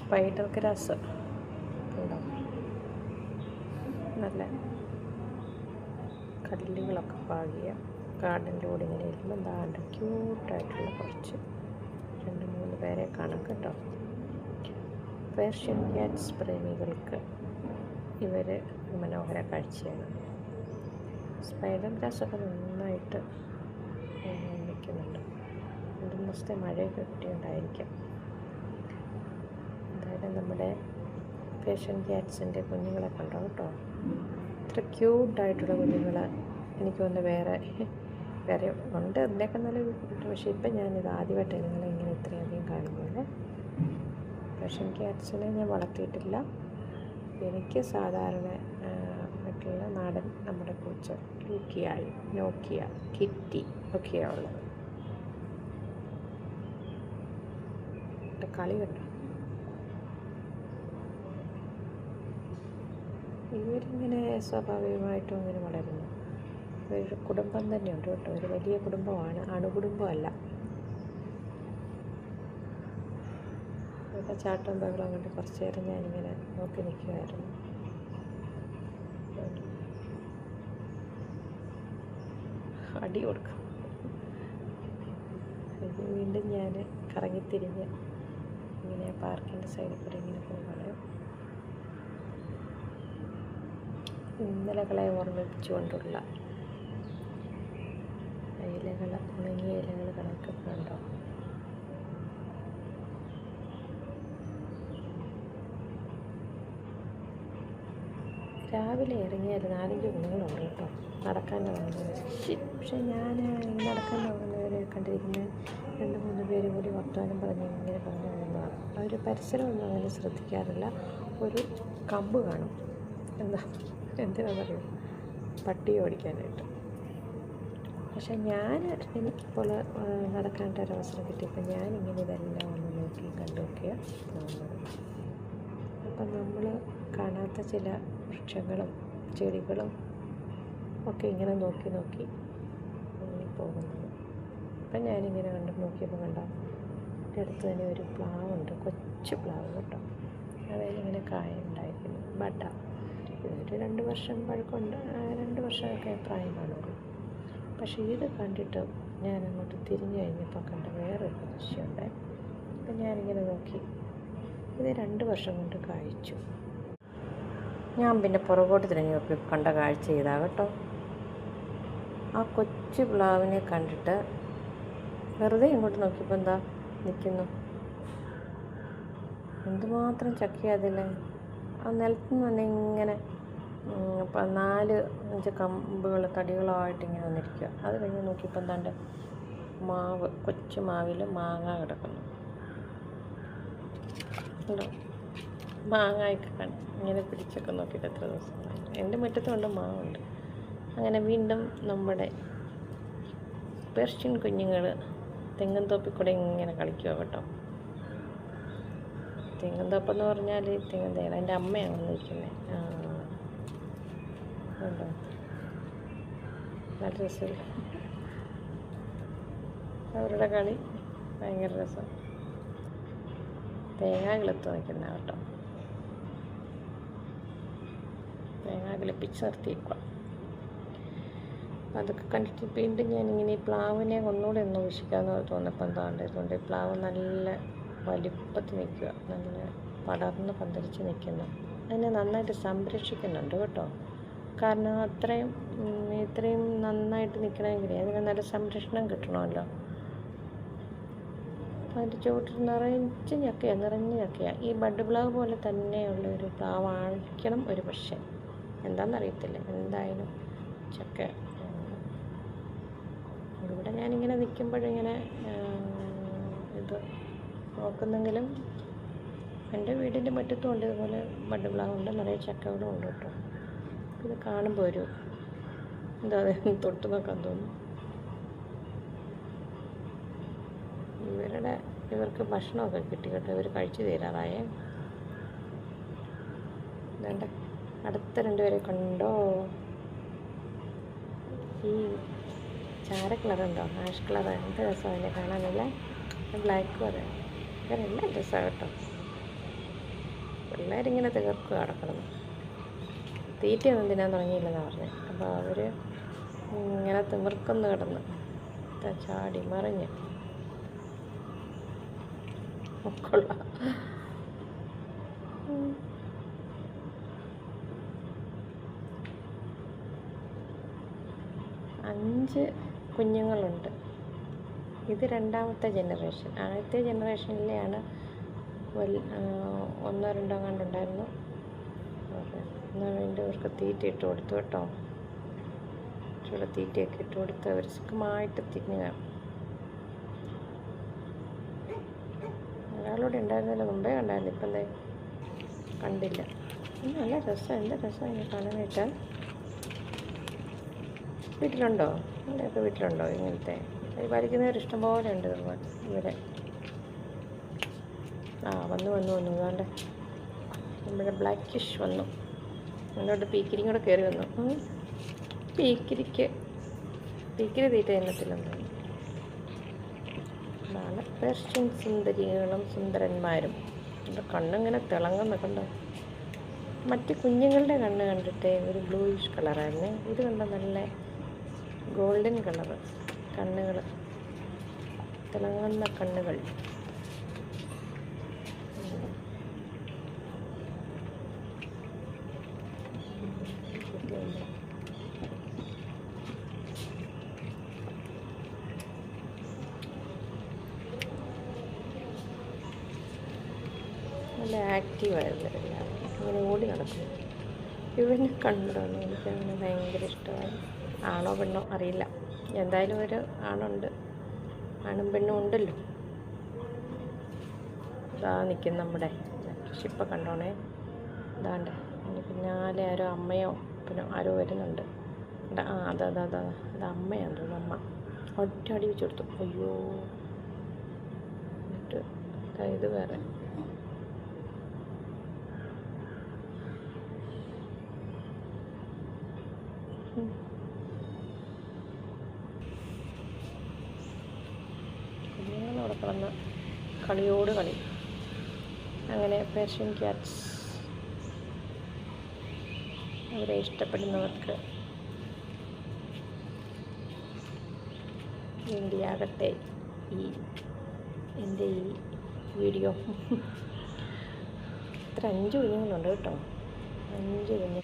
Spider grass ഉണ്ടോ, നല്ല കല്ലുകളൊക്കെ പാകിയ ഗാർഡനിലൂടെ ഇങ്ങനെ ഇരിക്കുമ്പോൾ എന്താണ്ട് ക്യൂട്ടായിട്ടുള്ള കുറച്ച് 2-3 പേരെ കാണാം കേട്ടോ. പേർഷ്യൻ ക്യാറ്റ്സ് പ്രേമികൾക്ക് ഇവർ മനോഹര കാഴ്ചയാണ്. സ്പൈഡർ ഗ്രാസൊക്കെ നന്നായിട്ട് നിൽക്കുന്നുണ്ട്. 2 ദിവസത്തെ മഴയൊക്കെ കിട്ടിയുണ്ടായിരിക്കാം. എന്തായാലും നമ്മുടെ പേർഷ്യൻ ക്യാറ്റ്സിൻ്റെ കുഞ്ഞുങ്ങളെ കണ്ടോ കേട്ടോ. ഇത്ര ക്യൂട്ടായിട്ടുള്ള കുഞ്ഞുങ്ങൾ എനിക്ക് തോന്നുന്നു വേറെ ഉണ്ട്. ഇതിൻ്റെയൊക്കെ നല്ല കിട്ടും. പക്ഷേ ഇപ്പം ഞാനിത് ആദ്യമായിട്ട് നിങ്ങളെ ഇങ്ങനെ ഇത്രയധികം കാണുന്നത്. പേർഷ്യൻ ക്യാറ്റ്സിനെ ഞാൻ വളർത്തിയിട്ടില്ല. എനിക്ക് സാധാരണ മറ്റുള്ള നാടൻ നമ്മുടെ പൂച്ച നോക്കിയ കിറ്റി ഒക്കെയാണ് ഉള്ളത്. കളി കണ്ടോ. ഇവരിങ്ങനെ സ്വാഭാവികമായിട്ടും ഇങ്ങനെ വളരുന്നു. ഒരു കുടുംബം തന്നെയുണ്ട് കേട്ടോ. ഒരു വലിയ കുടുംബമാണ്, അണുകുടുംബമല്ല. ഇവരുടെ ചാട്ടം ബഹളം കണ്ട് കുറച്ച് നേരം ഞാനിങ്ങനെ നോക്കി നിൽക്കുമായിരുന്നു. അടി കൊടുക്കും. ഇത് വീണ്ടും ഞാൻ കറങ്ങിത്തിരിഞ്ഞ് ഇങ്ങനെ പാർക്കിൻ്റെ സൈഡിൽ കൂടെ ഇങ്ങനെ പോവുകയാണ്. ഇന്നലകളെ ഓർമ്മിപ്പിച്ചുകൊണ്ടുള്ള ഇലകൾ, ഉണങ്ങിയ ഇലകൾ കിടക്കുന്നുണ്ടോ. രാവിലെ ഇറങ്ങിയാൽ 4-5 കുഞ്ഞുങ്ങളുണ്ട് കേട്ടോ നടക്കാൻ തുടങ്ങുന്നത്. പക്ഷേ ഞാൻ നടക്കാൻ തുടങ്ങുന്നവരെ കണ്ടിരിക്കുന്ന 2-3 പേര് കൂടി വർത്തമാനം പറഞ്ഞ് ഇങ്ങനെ പറഞ്ഞു പോകുന്നതാണ്. അവർ പരിസരമൊന്നും അങ്ങനെ ശ്രദ്ധിക്കാറില്ല. ഒരു കമ്പ് കാണും, എന്തിനാണെന്നറിയോ, പട്ടിയെ ഓടിക്കാനായിട്ട്. പക്ഷെ എനിക്കിപ്പോൾ നടക്കാനായിട്ടൊരവസരം കിട്ടിയപ്പോൾ ഞാനിങ്ങനെ ഇതെല്ലാം ഒന്ന് നോക്കി കണ്ടുനോക്കിയാണ് പോകുന്നത്. അപ്പം നമ്മൾ കാണാത്ത ചില വൃക്ഷങ്ങളും ചെടികളും ഒക്കെ ഇങ്ങനെ നോക്കി പോകുന്നത്. അപ്പം ഞാനിങ്ങനെ നോക്കിയപ്പോൾ കണ്ടോ, എൻ്റെ അടുത്ത് തന്നെ ഒരു പ്ലാവുണ്ട്, കൊച്ചു പ്ലാവ് കേട്ടോ. അതിലിങ്ങനെ കായ ഉണ്ടായിരിക്കുന്നു, ബഡ. ഇതൊരു 2 വർഷം പഴക്കമുണ്ട്, 2 വർഷമൊക്കെ പ്രായം കാണുള്ളൂ. പക്ഷേ ഇത് കണ്ടിട്ട് ഞാനങ്ങോട്ട് തിരിഞ്ഞു കഴിഞ്ഞപ്പോൾ കണ്ട വേറൊരു ദൃശ്യമുണ്ട്. അപ്പം ഞാനിങ്ങനെ നോക്കി, ഇത് 2 വർഷം കൊണ്ട് കായ്ച്ചു. ഞാൻ പിന്നെ പുറകോട്ട് തിരിഞ്ഞു നോക്കി കണ്ട കാഴ്ച ഇതാ കേട്ടോ. ആ കൊച്ചു പ്ലാവിനെ കണ്ടിട്ട് വെറുതെ ഇങ്ങോട്ട് നോക്കിയപ്പോൾ എന്താ നിൽക്കുന്നു. എന്തുമാത്രം ചക്കയതില്ലേ. ആ നിലത്തു നിന്ന് തന്നെ ഇങ്ങനെ 4-5 കമ്പുകൾ തടികളായിട്ട് ഇങ്ങനെ വന്നിരിക്കുക. അത് കഴിഞ്ഞ് നോക്കിയപ്പോൾ എന്താണ്ട് കൊച്ചു മാവിൽ മാങ്ങ കിടക്കുന്നു. ഉണ്ടോ, മാങ്ങയൊക്കെ കണ്ട് ഇങ്ങനെ പിടിച്ചൊക്കെ നോക്കിയിട്ട് എത്ര ദിവസമായി. എൻ്റെ മുറ്റത്ത് കൊണ്ട് മാവുണ്ട്. അങ്ങനെ വീണ്ടും നമ്മുടെ പേർഷ്യൻ കുഞ്ഞുങ്ങൾ തെങ്ങിൻ തോപ്പിൽ കൂടെ ഇങ്ങനെ കളിക്കുക കേട്ടോ. തെങ്ങിൻ തോപ്പെന്ന് പറഞ്ഞാൽ തെങ്ങിൻ തേങ്ങ, എൻ്റെ അമ്മയാണ് വന്നിരിക്കുന്നത്. ഉണ്ടോ, നല്ല രസമില്ല അവരുടെ കളി, ഭയങ്കര രസം. തേങ്ങ കിളുത്ത് നിൽക്കുന്ന കേട്ടോ, തേങ്ങ കിളിപ്പിച്ച് നിർത്തിയിരിക്കുക. അതൊക്കെ കണ്ടിട്ട് വീണ്ടും ഞാനിങ്ങനെ ഈ പ്ലാവിനെ ഒന്നുകൂടെ ഒന്ന് വീക്ഷിക്കാമെന്ന് തോന്നിയപ്പോൾ എന്താണ്ട് ഇതുകൊണ്ട് ഈ പ്ലാവ് നല്ല വലിപ്പത്തിൽ നിൽക്കുക, നല്ല പടർന്ന് പന്തലിച്ച് നിൽക്കുന്നു. അതിനെ നന്നായിട്ട് സംരക്ഷിക്കുന്നുണ്ട് കേട്ടോ. കാരണം ഇത്രയും നന്നായിട്ട് നിൽക്കണമെങ്കിൽ അതിന് നല്ല സംരക്ഷണം കിട്ടണമല്ലോ. അതിൻ്റെ ചുവട്ടിൽ നിറഞ്ഞ ചക്കയാണ്. ഈ ബഡ് പ്ലാവ് പോലെ തന്നെയുള്ള ഒരു പ്ലാവായിരിക്കണം ഒരു പക്ഷേ, എന്താണെന്നറിയത്തില്ല. എന്തായാലും ചക്ക ഇവിടെ ഞാനിങ്ങനെ നിൽക്കുമ്പോഴിങ്ങനെ ഇത് നോക്കുന്നെങ്കിലും എൻ്റെ വീടിൻ്റെ മുറ്റത്തും ഉണ്ട് ഇതുപോലെ ബഡ് പ്ലാവുണ്ട്, നിറയെ ചക്കകളും ഉണ്ട് കേട്ടോ. ഇത് കാണുമ്പോൾ ഒരു തൊട്ട് നോക്കാൻ തോന്നും. ഇവർക്ക് ഭക്ഷണമൊക്കെ കിട്ടി കേട്ടോ. ഇവർ കഴിച്ചു തീരാറായേ. വേണ്ട, അടുത്ത 2 പേരെ കണ്ടോ. ഈ ചാര കളറുണ്ടോ, ആഷ് കളർ, എന്ത് രസമാണ് അതിനെ കാണാനല്ലേ. ബ്ലാക്ക് കളർ, ഇവരെല്ലാം രസമാണ് കേട്ടോ. പിള്ളേരിങ്ങനെ തീർക്കുക കിടക്കണം. തീറ്റയൊന്നും തിന്നാൻ തുടങ്ങിയില്ലെന്നാണ് പറഞ്ഞത്. അപ്പോൾ അവർ ഇങ്ങനെ തിമിർക്കൊന്ന് കിടന്ന് ചാടി മറിഞ്ഞ് കൊള്ളാം. 5 കുഞ്ഞുങ്ങളുണ്ട്. ഇത് രണ്ടാമത്തെ ജനറേഷൻ. ആദ്യത്തെ ജനറേഷനിലെയാണ് 1 2 കണ്ടുണ്ടായിരുന്നു. എന്നാൽ വേണ്ടി അവർക്ക് തീറ്റ ഇട്ട് കൊടുത്തു കേട്ടോ. കുറച്ചുകൂടെ തീറ്റയൊക്കെ ഇട്ട് കൊടുത്ത് അവർ സുഖമായിട്ട് തിന്നുക. ഒരാളൂടെ ഉണ്ടായിരുന്നല്ലോ, മുമ്പേ കണ്ടായിരുന്നു, ഇപ്പം എന്താ കണ്ടില്ല. നല്ല രസം, എന്താ രസം ഇങ്ങനെ കാണാനായിട്ട്. വീട്ടിലുണ്ടോ? നിങ്ങളുടെയൊക്കെ വീട്ടിലുണ്ടോ ഇങ്ങനത്തെ പരിപാലിക്കുന്നവർ ഇഷ്ടംപോലെ ഉണ്ട് ഇവിടെ. വന്നു അതുകൊണ്ട് നമ്മുടെ ബ്ലാക്കിഷ് വന്നു. എന്നോട് പീക്കിരിയും കൂടെ കയറി വന്നു. പീക്കിരി തീറ്റ എണ്ണത്തിലൊന്നും. അതാണ് പേർഷ്യൻ സുന്ദരികളും സുന്ദരന്മാരും. എൻ്റെ കണ്ണിങ്ങനെ തിളങ്ങുന്ന കണ്ടോ. മറ്റ് കുഞ്ഞുങ്ങളുടെ കണ്ണ് കണ്ടിട്ട് ഒരു ബ്ലൂയിഷ് കളറായിരുന്നു. ഇത് കണ്ട നല്ല ഗോൾഡൻ കളറ് കണ്ണുകൾ, തിളങ്ങുന്ന കണ്ണുകൾ. നല്ല ആക്റ്റീവായിരുന്നു എല്ലാവരും, ഇങ്ങനെ ഓടി നടക്കുന്നു. ഇവനെ കണ്ടോന്ന് എനിക്കങ്ങനെ ഭയങ്കര ഇഷ്ടമായി. ആണോ പെണ്ണോ അറിയില്ല, എന്തായാലും ഒരു ആണുണ്ട്, ആണും പെണ്ണും ഉണ്ടല്ലോ. ഇതാ നിൽക്കും നമ്മുടെ ഷിപ്പ് കണ്ടോണേ. ഇതാണ്ട് അതിന് പിന്നാലെ ആരോ അമ്മയോ പിന്നെ ആരോ വരുന്നുണ്ട്. അതാ അത് അമ്മയാന്ന് തോന്നുന്നു. അമ്മ ഒറ്റ അടി വെച്ച് കൊടുത്തു. അയ്യോ. എന്നിട്ട് ഇത് വേറെ കുഞ്ഞുങ്ങളവിടെ കിടന്ന് കളിയോട് കളി. അങ്ങനെ പേർഷ്യൻ ക്യാറ്റ്സ് അവരെ ഇഷ്ടപ്പെടുന്നവർക്ക് വേണ്ടിയാകട്ടെ എൻ്റെ ഈ വീഡിയോ. ഇത്ര 5 കുഞ്ഞുങ്ങളുണ്ട് കേട്ടോ, 5 കുഞ്ഞുങ്ങൾ.